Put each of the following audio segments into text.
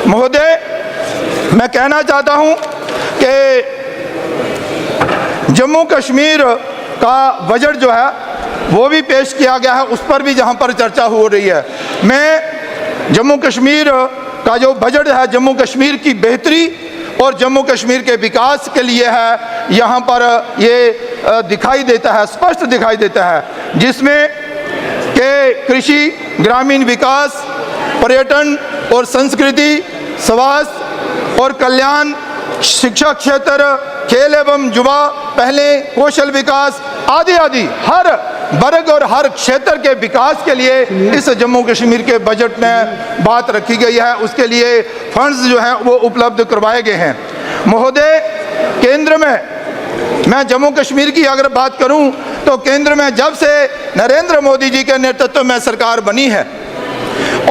महोदय, मैं कहना चाहता हूं कि जम्मू कश्मीर का बजट जो है वो भी पेश किया गया है, उस पर भी जहां पर चर्चा हो रही है। मैं जम्मू कश्मीर का जो बजट है जम्मू कश्मीर की बेहतरी और जम्मू कश्मीर के विकास के लिए है, यहाँ पर ये दिखाई देता है, स्पष्ट दिखाई देता है, जिसमें कि कृषि, ग्रामीण विकास, पर्यटन और संस्कृति, स्वास्थ्य और कल्याण, शिक्षा क्षेत्र, खेल एवं युवा पहले, कौशल विकास आदि आदि हर वर्ग और हर क्षेत्र के विकास के लिए इस जम्मू कश्मीर के बजट में बात रखी गई है। उसके लिए फंड्स जो हैं वो उपलब्ध करवाए गए हैं। महोदय, केंद्र में मैं जम्मू कश्मीर की अगर बात करूं तो केंद्र में जब से नरेंद्र मोदी जी के नेतृत्व में सरकार बनी है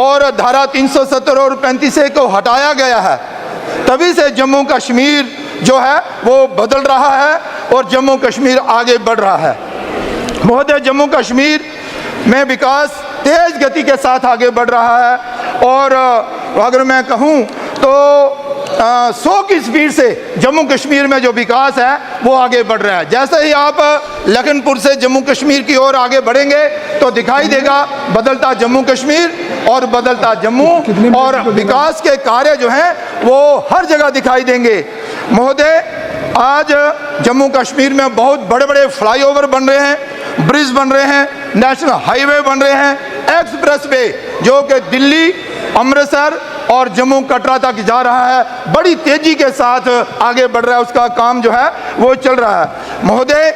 और धारा 370 और 35A को हटाया गया है, तभी से जम्मू कश्मीर जो है वो बदल रहा है और जम्मू कश्मीर आगे बढ़ रहा है। महोदय, जम्मू कश्मीर में विकास तेज गति के साथ आगे बढ़ रहा है और अगर मैं कहूँ तो 100 की स्पीड से जम्मू कश्मीर में जो विकास है वो आगे बढ़ रहा है। जैसे ही आप लखनपुर से जम्मू कश्मीर की ओर आगे बढ़ेंगे तो दिखाई देगा बदलता जम्मू कश्मीर और बदलता जम्मू, और विकास के कार्य जो हैं वो हर जगह दिखाई देंगे। महोदय, आज जम्मू कश्मीर में बहुत बड़े बड़े फ्लाईओवर बन रहे हैं, ब्रिज बन रहे हैं, नेशनल हाईवे बन रहे हैं, एक्सप्रेस वे जो कि दिल्ली, अमृतसर और जम्मू कटरा तक जा रहा है, बड़ी तेजी के साथ आगे बढ़ रहा है, उसका काम जो है वो चल रहा है। महोदय,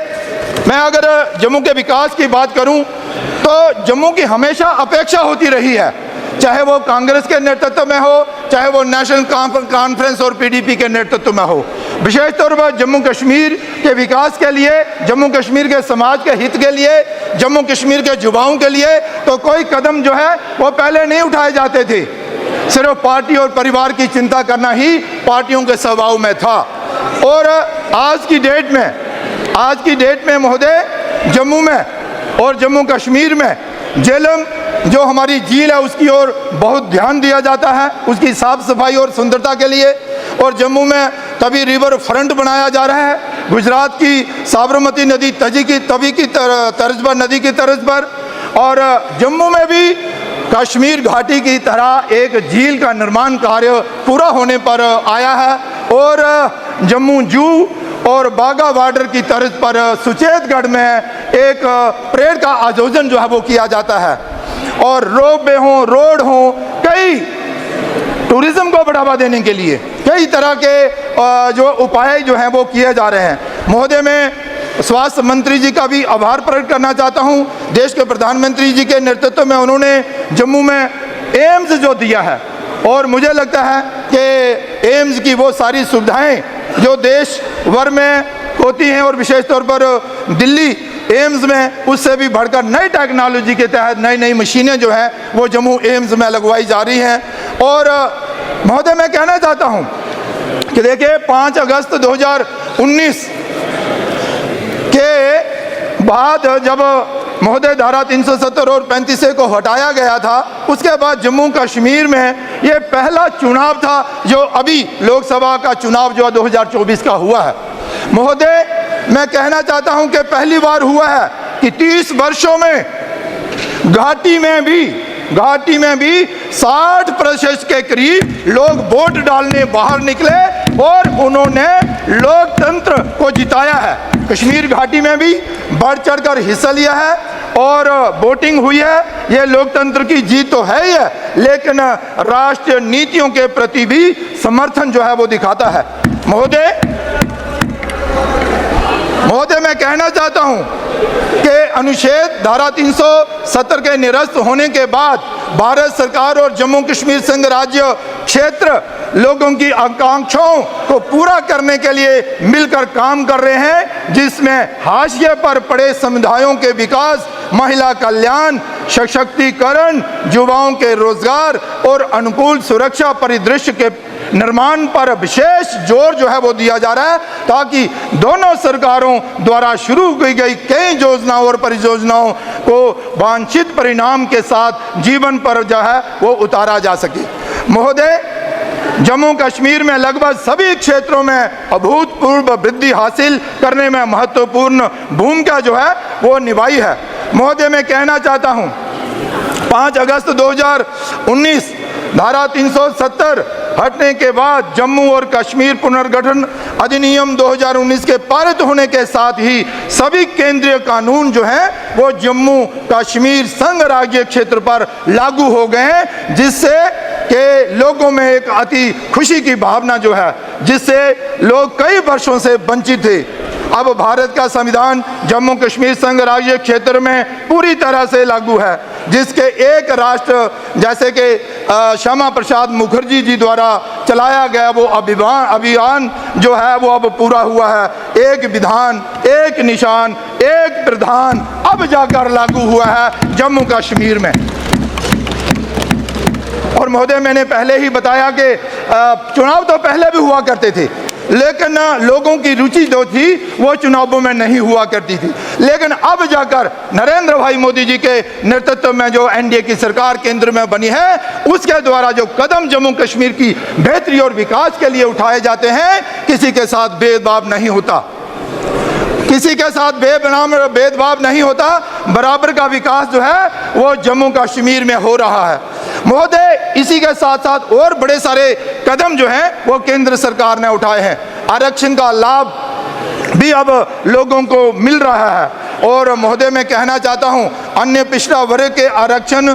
मैं अगर जम्मू के विकास की बात करूं तो जम्मू की हमेशा अपेक्षा होती रही है, चाहे वो कांग्रेस के नेतृत्व में हो, चाहे वो नेशनल कॉन्फ्रेंस और पीडीपी के नेतृत्व में हो। विशेष तौर पर जम्मू कश्मीर के विकास के लिए, जम्मू कश्मीर के समाज के हित के लिए, जम्मू कश्मीर के युवाओं के लिए तो कोई कदम जो है वो पहले नहीं उठाए जाते थे। सिर्फ पार्टी और परिवार की चिंता करना ही पार्टियों के स्वभाव में था। और आज की डेट में महोदय, जम्मू में और जम्मू कश्मीर में झेलम जो हमारी झील है उसकी ओर बहुत ध्यान दिया जाता है, उसकी साफ सफाई और सुंदरता के लिए। और जम्मू में तभी रिवर फ्रंट बनाया जा रहा है, गुजरात की साबरमती नदी तभी की तर्ज पर, नदी की तर्ज पर। और जम्मू में भी कश्मीर घाटी की तरह एक झील का निर्माण कार्य पूरा होने पर आया है और जम्मू जू और बाघा बॉर्डर की तर्ज पर सुचेतगढ़ में एक परेड का आयोजन जो है वो किया जाता है। और रोपवे हो, रोड हो, कई टूरिज्म को बढ़ावा देने के लिए कई तरह के जो उपाय जो हैं वो किए जा रहे हैं। महोदय, मैं स्वास्थ्य मंत्री जी का भी आभार प्रकट करना चाहता हूं। देश के प्रधानमंत्री जी के नेतृत्व में उन्होंने जम्मू में एम्स जो दिया है, और मुझे लगता है कि एम्स की वो सारी सुविधाएं जो देश भर में होती हैं और विशेष तौर पर दिल्ली एम्स में उससे भी बढ़कर नई टेक्नोलॉजी के तहत नई नई मशीनें जो हैं वो जम्मू एम्स में लगवाई जा रही हैं। और महोदय, मैं कहना चाहता हूं कि देखिए 5 अगस्त 2019 के बाद जब महोदय धारा 370 और 35A को हटाया गया था, उसके बाद जम्मू कश्मीर में ये पहला चुनाव था जो अभी लोकसभा का चुनाव जो 2024 का हुआ है। महोदय, मैं कहना चाहता हूं कि पहली बार हुआ है कि 30 वर्षों में घाटी में भी 60% के करीब लोग वोट डालने बाहर निकले और उन्होंने लोकतंत्र को जिताया है। कश्मीर घाटी में भी बढ़ चढ़कर हिस्सा लिया है और वोटिंग हुई है। ये लोकतंत्र की जीत तो है ही है, लेकिन राष्ट्रीय नीतियों के प्रति भी समर्थन जो है वो दिखाता है। महोदय, मैं कहना चाहता हूं कि अनुच्छेद धारा 370 के निरस्त होने के बाद भारत सरकार और जम्मू कश्मीर संघ राज्य क्षेत्र लोगों की आकांक्षाओं को पूरा करने के लिए मिलकर काम कर रहे हैं, जिसमें हाशिए पर पड़े समुदायों के विकास, महिला कल्याण, सशक्तिकरण, युवाओं के रोजगार और अनुकूल सुरक्षा परिदृश्य के निर्माण पर विशेष जोर जो है वो दिया जा रहा है, ताकि दोनों सरकारों द्वारा शुरू की गई कई योजनाओं और परियोजनाओं को वांछित परिणाम के साथ जीवन पर जो है वो उतारा जा सके। महोदय, जम्मू कश्मीर में लगभग सभी क्षेत्रों में अभूतपूर्व वृद्धि हासिल करने में महत्वपूर्ण भूमिका जो है वो निभाई है। महोदय, मैं कहना चाहता हूँ 5 अगस्त 2019 धारा 370 हटने के बाद जम्मू और कश्मीर पुनर्गठन अधिनियम 2019 के पारित होने के साथ ही सभी केंद्रीय कानून जो हैं वो जम्मू कश्मीर संघ राज्य क्षेत्र पर लागू हो गए हैं, जिससे कि लोगों में एक अति खुशी की भावना जो है, जिससे लोग कई वर्षों से वंचित थे। अब भारत का संविधान जम्मू कश्मीर संघ राज्य क्षेत्र में पूरी तरह से लागू है, जिसके एक राष्ट्र जैसे कि श्यामा प्रसाद मुखर्जी जी द्वारा चलाया गया वो अभियान जो है वो अब पूरा हुआ है। एक विधान, एक निशान, एक प्रधान अब जाकर लागू हुआ है जम्मू कश्मीर में। और महोदय, मैंने पहले ही बताया कि चुनाव तो पहले भी हुआ करते थे, लेकिन लोगों की रुचि जो थी वो चुनावों में नहीं हुआ करती थी। लेकिन अब जाकर नरेंद्र भाई मोदी जी के नेतृत्व में जो एनडीए की सरकार केंद्र में बनी है, उसके द्वारा जो कदम जम्मू कश्मीर की बेहतरी और विकास के लिए उठाए जाते हैं, किसी के साथ भेदभाव नहीं होता, किसी के साथ भेदभाव नहीं होता, बराबर का विकास जो है वो जम्मू कश्मीर में हो रहा है। महोदय, इसी के साथ साथ और बड़े सारे कदम जो हैं वो केंद्र सरकार ने उठाए हैं। आरक्षण का लाभ भी अब लोगों को मिल रहा है। और महोदय, मैं कहना चाहता हूं, अन्य पिछड़ा वर्ग के आरक्षण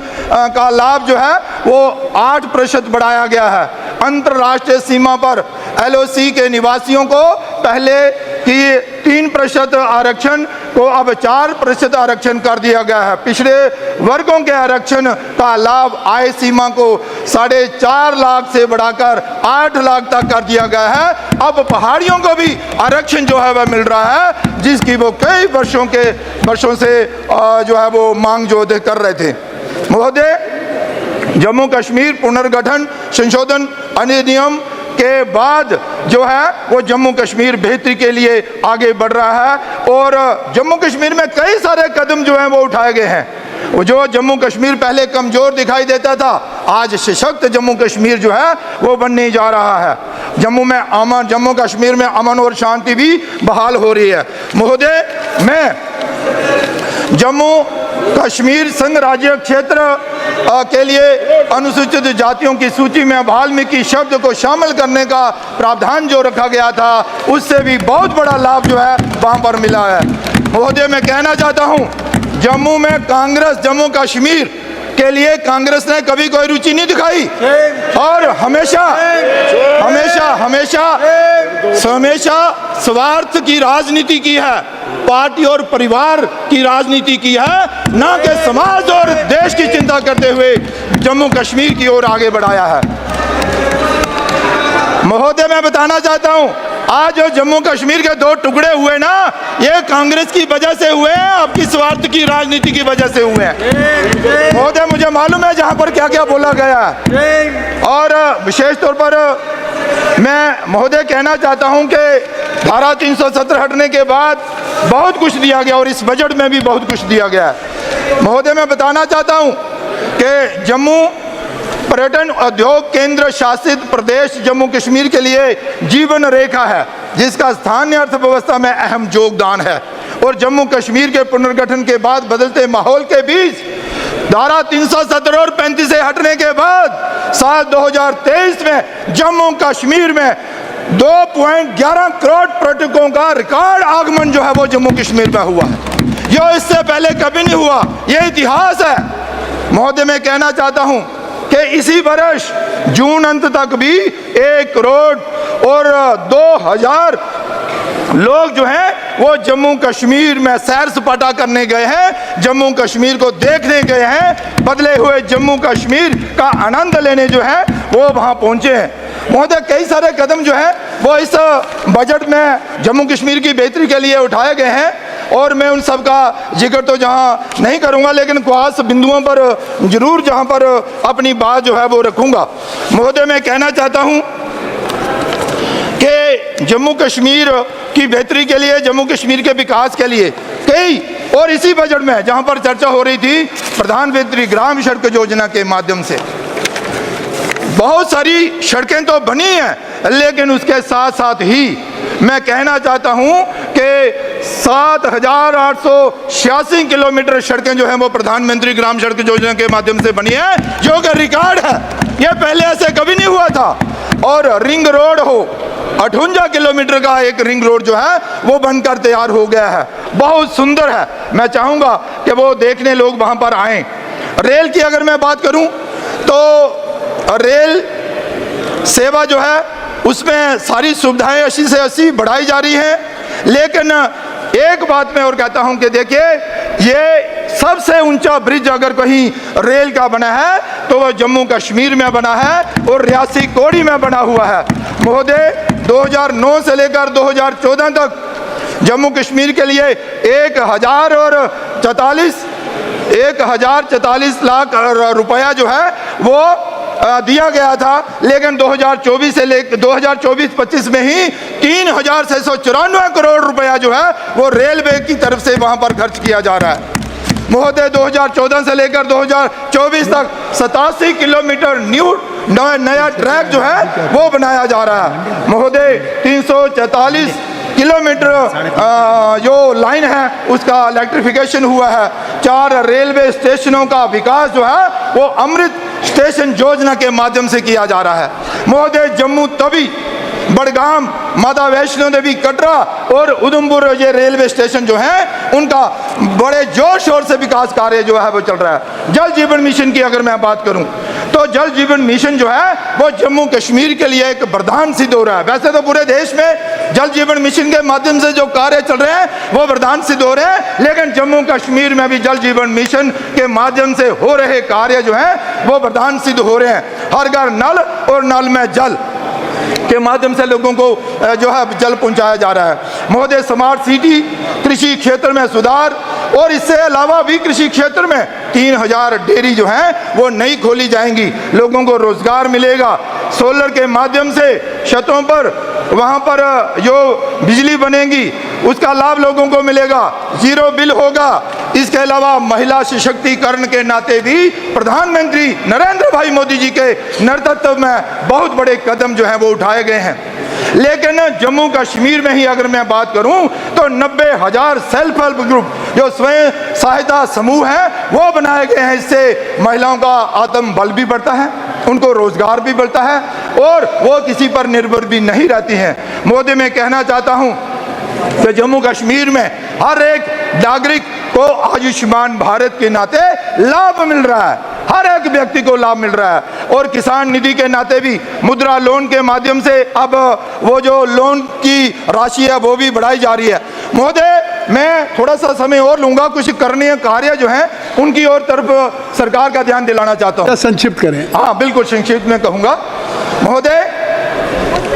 का लाभ जो है वो 8% बढ़ाया गया है। अंतर्राष्ट्रीय सीमा पर एलओसी के निवासियों को पहले की 3% आरक्षण को अब 4% आरक्षण कर दिया गया है। पिछड़े वर्गों के आरक्षण का लाभ आय सीमा को 4.5 लाख से बढ़ाकर 8 लाख तक कर दिया गया है। अब पहाड़ियों को भी आरक्षण जो है वह मिल रहा है, जिसकी वो कई वर्षों से जो है वो मांग जो कर रहे थे। महोदय, जम्मू कश्मीर पुनर्गठन संशोधन अधिनियम के बाद जो है वो जम्मू कश्मीर बेहतरी के लिए आगे बढ़ रहा है और जम्मू कश्मीर में कई सारे कदम जो हैं वो उठाए गए हैं। वो जो जम्मू कश्मीर पहले कमज़ोर दिखाई देता था, आज सशक्त जम्मू कश्मीर जो है वो बनने जा रहा है। जम्मू कश्मीर में अमन और शांति भी बहाल हो रही है। महोदय, मैं जम्मू कश्मीर संघ राज्य क्षेत्र के लिए अनुसूचित जातियों की सूची में वाल्मीकि शब्द को शामिल करने का प्रावधान जो रखा गया था, उससे भी बहुत बड़ा लाभ जो है वहाँ पर मिला है। महोदय, मैं कहना चाहता हूँ, जम्मू में कांग्रेस जम्मू कश्मीर के लिए कांग्रेस ने कभी कोई रुचि नहीं दिखाई और हमेशा स्वार्थ की राजनीति की है, पार्टी और परिवार की राजनीति की है, ना कि समाज और देश की चिंता करते हुए जम्मू कश्मीर की ओर आगे बढ़ाया है। महोदय, मैं बताना चाहता हूं, आज जो जम्मू कश्मीर के 2 टुकड़े हुए ना, ये कांग्रेस की वजह से हुए हैं, आपकी स्वार्थ की राजनीति की वजह से हुए हैं। महोदय, मुझे मालूम है जहां पर क्या क्या बोला गया है और विशेष तौर पर मैं महोदय कहना चाहता हूं कि धारा 370 हटने के बाद बहुत कुछ दिया गया और इस बजट में भी बहुत कुछ दिया गया है। महोदय, मैं बताना चाहता हूं कि जम्मू पर्यटन उद्योग केंद्र शासित प्रदेश जम्मू कश्मीर के लिए जीवन रेखा है, जिसका स्थानीय अर्थव्यवस्था में अहम योगदान है। और जम्मू कश्मीर के पुनर्गठन के बाद बदलते माहौल के बीच धारा 317 और 35 से हटने के बाद साल 2023 में जम्मू कश्मीर में 2.11 करोड़ पर्यटकों का रिकॉर्ड आगमन जो है वो जम्मू कश्मीर में हुआ है, जो इससे पहले कभी नहीं हुआ। ये इतिहास है। महोदय, मैं कहना चाहता हूं कि इसी वर्ष जून अंत तक भी 1 करोड़ और 2,000 लोग जो हैं वो जम्मू कश्मीर में सैर सपाटा करने गए हैं, जम्मू कश्मीर को देखने गए हैं, बदले हुए जम्मू कश्मीर का आनंद लेने जो है वो वहाँ पहुँचे हैं। महोदय, कई सारे कदम जो है वो इस बजट में जम्मू कश्मीर की बेहतरी के लिए उठाए गए हैं और मैं उन सब का जिक्र तो जहाँ नहीं करूँगा, लेकिन खास बिंदुओं पर जरूर जहाँ पर अपनी बात जो है वो रखूँगा। महोदय, मैं कहना चाहता हूँ कि जम्मू कश्मीर की बेहतरी के लिए, जम्मू कश्मीर के विकास के लिए कई और इसी बजट में जहाँ पर चर्चा हो रही थी प्रधानमंत्री ग्राम सड़क योजना के माध्यम से बहुत सारी सड़कें तो बनी हैं, लेकिन उसके साथ साथ ही मैं कहना चाहता हूं कि 7,886 किलोमीटर सड़कें जो हैं वो प्रधानमंत्री ग्राम सड़क योजना के माध्यम से बनी है, जो कि रिकॉर्ड है। ये पहले ऐसे कभी नहीं हुआ था। और रिंग रोड हो, 58 किलोमीटर का एक रिंग रोड जो है वो बनकर तैयार हो गया है, बहुत सुंदर है। मैं चाहूँगा कि वो देखने लोग वहाँ पर आएँ। रेल की अगर मैं बात करूँ तो रेल सेवा जो है उसमें सारी सुविधाएं 80 से 80 बढ़ाई जा रही हैं, लेकिन एक बात मैं और कहता हूं कि देखिए, ये सबसे ऊंचा ब्रिज अगर कहीं रेल का बना है तो वह जम्मू कश्मीर में बना है और रियासी कोड़ी में बना हुआ है। महोदय, 2009 से लेकर 2014 तक जम्मू कश्मीर के लिए 1,044 लाख रुपया जो है वो दिया गया था, लेकिन 2024 से लेकर 2024-25 में ही 3,694 करोड़ रुपया जो है वो रेलवे की तरफ से वहां पर खर्च किया जा रहा है। महोदय, 2014 से लेकर 2024 तक 87 किलोमीटर नया ट्रैक जो है वो बनाया जा रहा है। महोदय, 344 किलोमीटर जो लाइन है उसका इलेक्ट्रिफिकेशन हुआ है। 4 रेलवे स्टेशनों का विकास जो है वो अमृत स्टेशन योजना के माध्यम से किया जा रहा है। महोदय, जम्मू तवी, बड़गाम, माता वैष्णो देवी, कटरा और उधमपुर ये रेलवे स्टेशन जो हैं उनका बड़े जोर शोर से विकास कार्य जो है वो चल रहा है। जल जीवन मिशन की अगर मैं बात करूं तो जल जीवन मिशन जो है वो जम्मू कश्मीर के लिए एक वरदान सिद्ध हो रहा है। वैसे तो पूरे देश में जल जीवन मिशन के माध्यम से जो कार्य चल रहे हैं वो वरदान सिद्ध हो रहे हैं, लेकिन जम्मू कश्मीर में भी जल जीवन मिशन के माध्यम से हो रहे कार्य जो हैं वो वरदान सिद्ध हो रहे हैं। हर घर नल और नल में जल के माध्यम से लोगों को जो है जल पहुंचाया जा रहा है। महोदय, स्मार्ट सिटी, कृषि क्षेत्र में सुधार और इससे अलावा भी कृषि क्षेत्र में 3,000 डेयरी जो हैं वो नई खोली जाएंगी, लोगों को रोजगार मिलेगा। सोलर के माध्यम से छतों पर वहाँ पर जो बिजली बनेगी उसका लाभ लोगों को मिलेगा, जीरो बिल होगा। इसके अलावा महिला सशक्तिकरण के नाते भी प्रधानमंत्री नरेंद्र भाई मोदी जी के नेतृत्व में बहुत बड़े कदम जो हैं वो उठाए गए हैं। लेकिन जम्मू कश्मीर में ही अगर मैं बात करूं तो 90,000 सेल्फ हेल्प ग्रुप जो स्वयं सहायता समूह हैं वो बनाए गए हैं। इससे महिलाओं का आत्मबल भी बढ़ता है, उनको रोजगार भी बढ़ता है और वो किसी पर निर्भर भी नहीं रहती हैं। मोदी, मैं कहना चाहता हूं कि जम्मू कश्मीर में हर एक नागरिक को आयुष्मान भारत के नाते लाभ मिल रहा है, हर एक व्यक्ति को लाभ मिल रहा है। और किसान निधि के नाते भी मुद्रा लोन के माध्यम से अब वो जो लोन की राशि है वो भी बढ़ाई जा रही है। महोदय, मैं थोड़ा सा समय और लूंगा, कुछ करणीय कार्य जो हैं उनकी और तरफ सरकार का ध्यान दिलाना चाहता हूँ। संक्षिप्त करें। हाँ, बिल्कुल संक्षिप्त में कहूँगा। महोदय,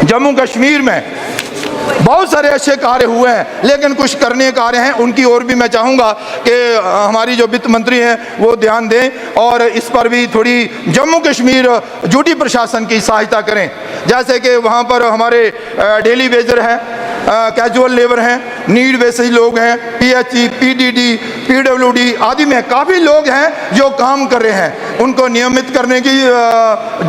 जम्मू कश्मीर में बहुत सारे अच्छे कार्य हुए हैं, लेकिन कुछ करने कार्य हैं उनकी ओर भी मैं चाहूँगा कि हमारी जो वित्त मंत्री हैं वो ध्यान दें और इस पर भी थोड़ी जम्मू कश्मीर ड्यूटी प्रशासन की सहायता करें। जैसे कि वहाँ पर हमारे डेली वेजर हैं, कैजुअल लेबर हैं, नीड बेसिस लोग हैं, PHE, PDD, PWD आदि में काफ़ी लोग हैं जो काम कर रहे हैं। उनको नियमित करने की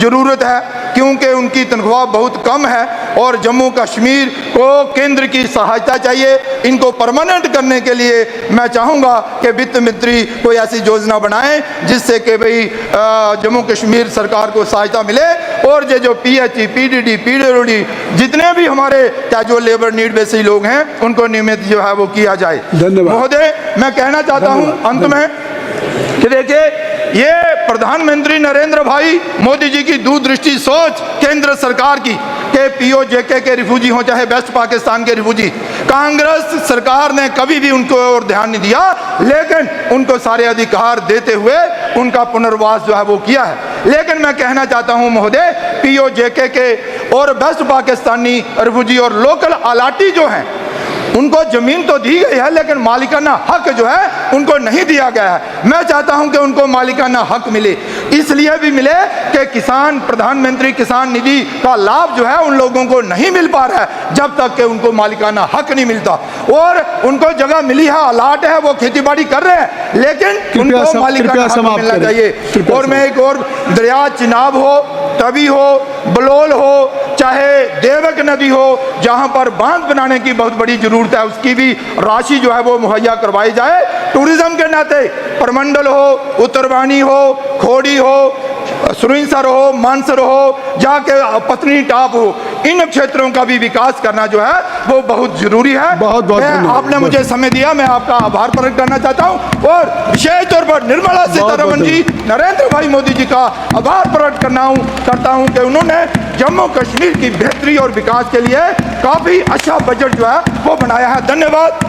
ज़रूरत है क्योंकि उनकी तनख्वाह बहुत कम है और जम्मू कश्मीर को केंद्र की सहायता चाहिए। इनको परमानेंट करने के लिए मैं चाहूँगा कि वित्त मंत्री कोई ऐसी योजना बनाएं जिससे कि भाई जम्मू कश्मीर सरकार को सहायता मिले और ये जो PHE, PDD, PWD जितने भी हमारे कैजुअल लेबर नीड बेसिस लोग हैं उनको नियमित जो है वो किया जाए। धन्यवाद। महोदय, मैं कहना चाहता हूँ अंत में कि देखिए, ये प्रधानमंत्री नरेंद्र भाई मोदी जी की दूरदृष्टि सोच केंद्र सरकार की के POJK के रिफ्यूजी हों चाहे वेस्ट पाकिस्तान के रिफ्यूजी, कांग्रेस सरकार ने कभी भी उनको और ध्यान नहीं दिया, लेकिन उनको सारे अधिकार देते हुए उनका पुनर्वास जो है वो किया है। लेकिन मैं कहना चाहता हूं महोदय, POJK के और वेस्ट पाकिस्तानी रिफ्यूजी और लोकल अलाटी जो हैं उनको जमीन तो दी गई है लेकिन मालिकाना हक जो है उनको नहीं दिया गया है। मैं चाहता हूं कि उनको मालिकाना हक मिले। इसलिए भी मिले कि किसान प्रधानमंत्री किसान निधि का लाभ जो है उन लोगों को नहीं मिल पा रहा है जब तक कि उनको मालिकाना हक नहीं मिलता। और उनको जगह मिली है, अलाट है, वो खेती बाड़ी कर रहे हैं, लेकिन उनको मालिकाना हक मिलना चाहिए। और मैं एक और, दरिया चिनाब हो, तवी हो, बलोल हो, चाहे देवक नदी हो, जहां पर बांध बनाने की बहुत बड़ी जरूरत है, उसकी भी राशि जो है वो मुहैया करवाई जाए। टूरिज्म के नाते परमंडल हो, उत्तरवानी हो, खोड़ी हो, सुरिंसर हो, मानसर हो, जाके पत्नी टाप हो, इन क्षेत्रों का भी विकास करना जो है वो बहुत जरूरी है। बहुत आपने मुझे समय दिया, मैं आपका आभार प्रकट करना चाहता हूं और विशेष तौर पर निर्मला सीतारमण जी, नरेंद्र भाई मोदी जी का आभार प्रकट करता हूं कि उन्होंने जम्मू कश्मीर की बेहतरी और विकास के लिए काफी अच्छा बजट जो है वो बनाया है। धन्यवाद।